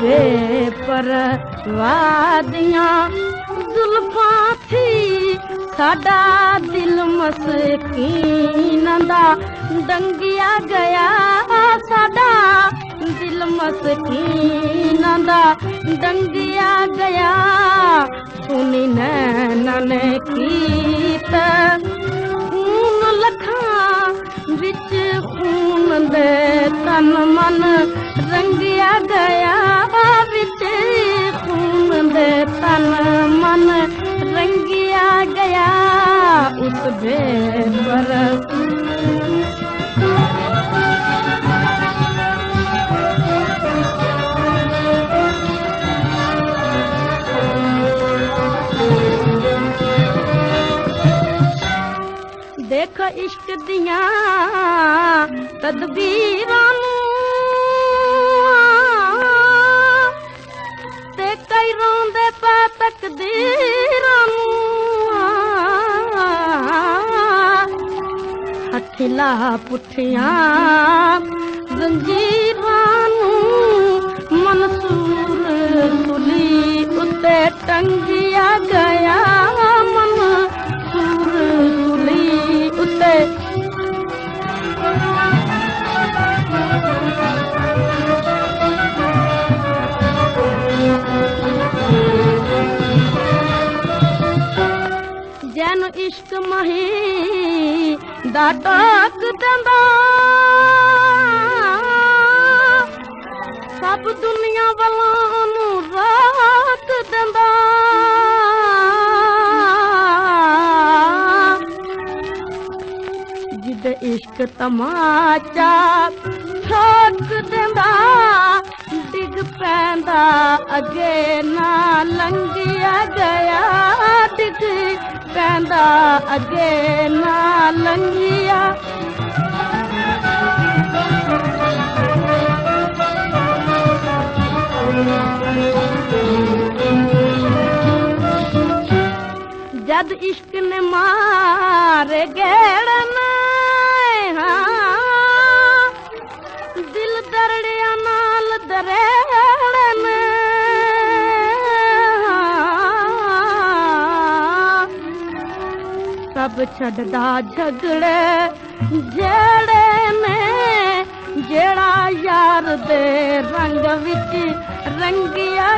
बेपरवाह दियां जुल्फां थी साडा दिल मस्कीन दा डंगिया गया साडा दिल मस्कीन दा डंगिया गया सुनी नैनन कीत खून लखां विच खून दे तन मन रंगिया गया विच खून दे तन मन रंगिया गया उस बेपर देख इश्क दियां तदबीरां ते कई रोंदे पै तकदीरां हथिला पुठियां जंजीरां मंसूर सुली उते टंगिया गया मंसूर सुली उते जैन इश्क मही दा डाक देंदा सब दुनिया वालों नूं राक देंदा जिदे इश्क तमाचा ठोक देंदा डिग पैंदा अगे ना लंघिया गया डिग पैंदा अगे ना लंघिया जद इश्क ने मारे गेड़न दिल दरड़िया नाल दरेड़न सब छड़दा झगड़े जेड़े ने जेड़ा यार दे रंग विच रंगिया